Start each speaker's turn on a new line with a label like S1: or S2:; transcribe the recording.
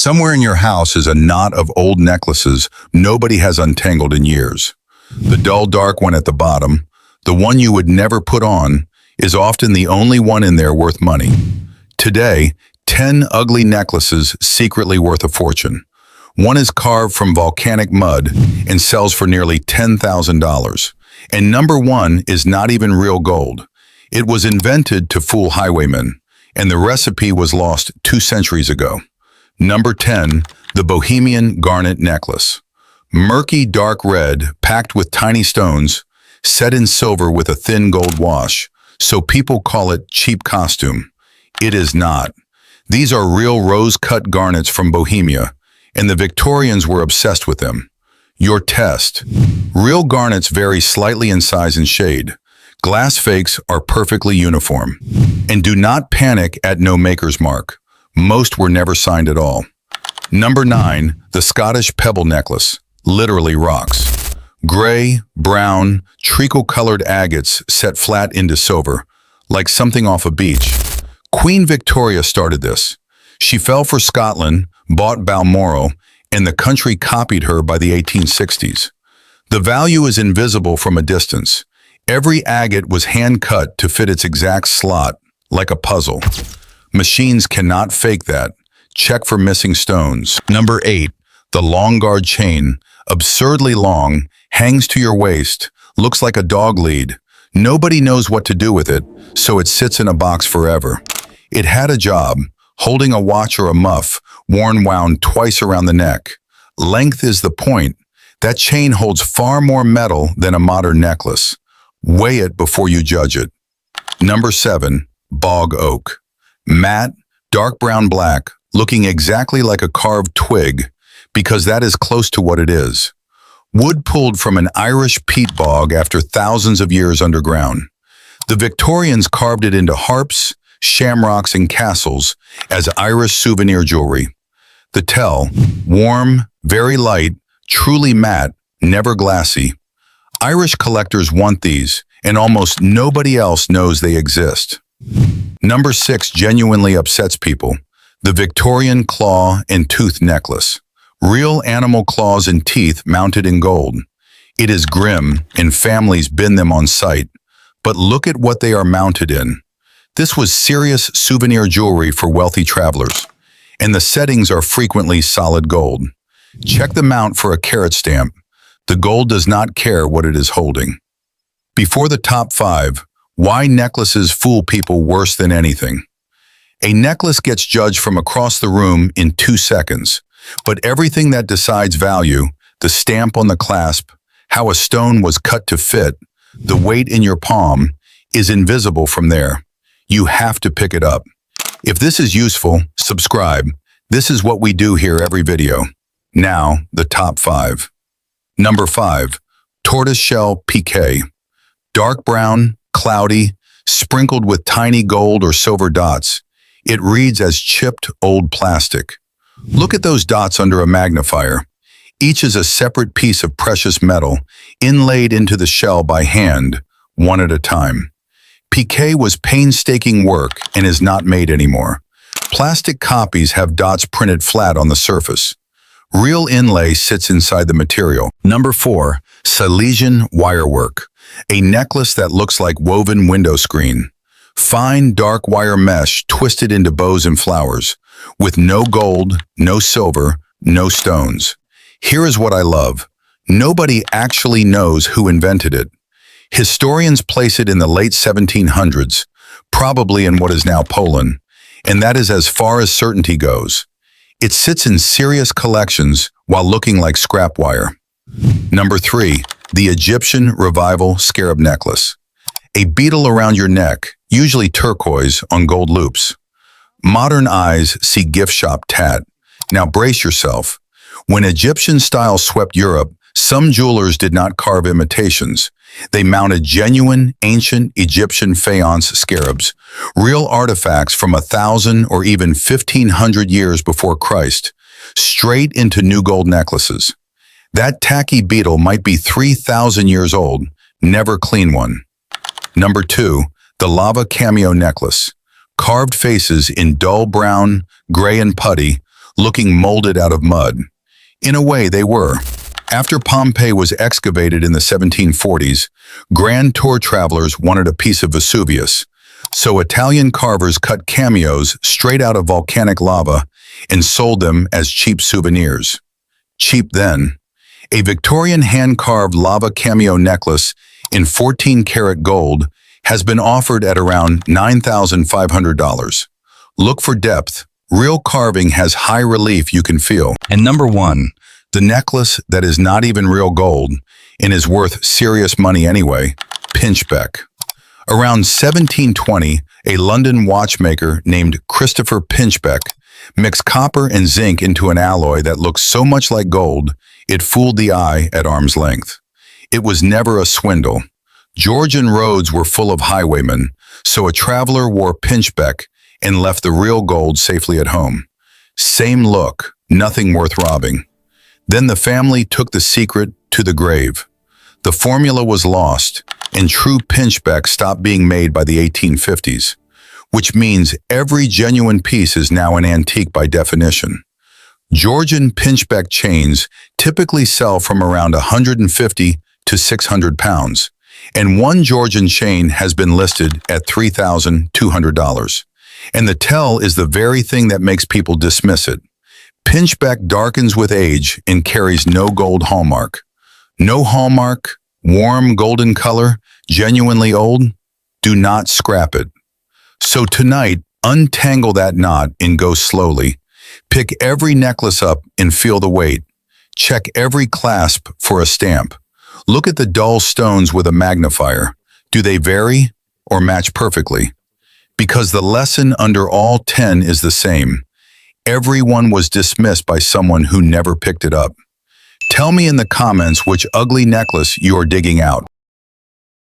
S1: Somewhere in your house is a knot of old necklaces nobody has untangled in years. The dull dark one at the bottom, the one you would never put on, is often the only one in there worth money. Today, 10 ugly necklaces secretly worth a fortune. One is carved from volcanic mud and sells for nearly $10,000. And number one is not even real gold. It was invented to fool highwaymen, and the recipe was lost 2 centuries ago. Number 10, the Bohemian Garnet Necklace. Murky dark red, packed with tiny stones, set in silver with a thin gold wash, so people call it cheap costume. It is not. These are real rose-cut garnets from Bohemia, and the Victorians were obsessed with them. Your test. Real garnets vary slightly in size and shade. Glass fakes are perfectly uniform. And do not panic at no maker's mark. Most were never signed at all. Number 9, the Scottish pebble necklace. Literally rocks. Gray, brown, treacle-colored agates set flat into silver, like something off a beach. Queen Victoria started this. She fell for Scotland, bought Balmoral, and the country copied her by the 1860s. The value is invisible from a distance. Every agate was hand-cut to fit its exact slot, like a puzzle. Machines cannot fake that. Check for missing stones. Number 8, the long guard chain, absurdly long, hangs to your waist, looks like a dog lead. Nobody knows what to do with it, so it sits in a box forever. It had a job, holding a watch or a muff, worn wound twice around the neck. Length is the point. That chain holds far more metal than a modern necklace. Weigh it before you judge it. Number 7, bog oak. Matte, dark brown black, looking exactly like a carved twig, because that is close to what it is. Wood pulled from an Irish peat bog after thousands of years underground. The Victorians carved it into harps, shamrocks, and castles as Irish souvenir jewelry. The tell, warm, very light, truly matte, never glassy. Irish collectors want these, and almost nobody else knows they exist. Number 6 genuinely upsets people. The Victorian claw and tooth necklace. Real animal claws and teeth mounted in gold. It is grim, and families bin them on sight. But look at what they are mounted in. This was serious souvenir jewelry for wealthy travelers, and the settings are frequently solid gold. Check the mount for a Karat stamp. The gold does not care what it is holding. Before the top 5, why necklaces fool people worse than anything. A necklace gets judged from across the room in 2 seconds, but everything that decides value, the stamp on the clasp, how a stone was cut to fit, the weight in your palm, is invisible from there. You have to pick it up. If this is useful, subscribe. This is what we do here every video. Now, the top 5. Number 5, tortoise shell piqué. Dark brown, cloudy, sprinkled with tiny gold or silver dots. It reads as chipped old plastic. Look at those dots under a magnifier. Each is a separate piece of precious metal, inlaid into the shell by hand, one at a time. Piqué was painstaking work and is not made anymore. Plastic copies have dots printed flat on the surface. Real inlay sits inside the material. Number 4, Silesian wirework. A necklace that looks like woven window screen. Fine, dark wire mesh twisted into bows and flowers, with no gold, no silver, no stones. Here is what I love. Nobody actually knows who invented it. Historians place it in the late 1700s, probably in what is now Poland, and that is as far as certainty goes. It sits in serious collections while looking like scrap wire. Number 3, the Egyptian Revival Scarab Necklace. A beetle around your neck, usually turquoise, on gold loops. Modern eyes see gift shop tat. Now brace yourself. When Egyptian style swept Europe, some jewelers did not carve imitations. They mounted genuine, ancient Egyptian faience scarabs, real artifacts from 1,000 or even 1,500 years before Christ, straight into new gold necklaces. That tacky beetle might be 3,000 years old, never clean one. Number 2, the lava cameo necklace. Carved faces in dull brown, gray and putty looking molded out of mud. In a way, they were. After Pompeii was excavated in the 1740s, grand tour travelers wanted a piece of Vesuvius, so Italian carvers cut cameos straight out of volcanic lava and sold them as cheap souvenirs. Cheap then. A Victorian hand-carved lava cameo necklace in 14-karat gold has been offered at around $9,500. Look for depth. Real carving has high relief you can feel. And number 1, the necklace that is not even real gold and is worth serious money anyway, pinchbeck. Around 1720, a London watchmaker named Christopher Pinchbeck mixed copper and zinc into an alloy that looked so much like gold, it fooled the eye at arm's length. It was never a swindle. Georgian roads were full of highwaymen, so a traveler wore pinchbeck and left the real gold safely at home. Same look, nothing worth robbing. Then the family took the secret to the grave. The formula was lost, and true pinchbeck stopped being made by the 1850s, which means every genuine piece is now an antique by definition. Georgian pinchbeck chains typically sell from around 150 to 600 pounds, and one Georgian chain has been listed at $3,200. And the tell is the very thing that makes people dismiss it. Pinchbeck darkens with age and carries no gold hallmark. No hallmark, warm golden color, genuinely old? Do not scrap it. So tonight, untangle that knot and go slowly. Pick every necklace up and feel the weight. Check every clasp for a stamp. Look at the dull stones with a magnifier. Do they vary or match perfectly? Because the lesson under all 10 is the same. Everyone was dismissed by someone who never picked it up. Tell me in the comments which ugly necklace you are digging out.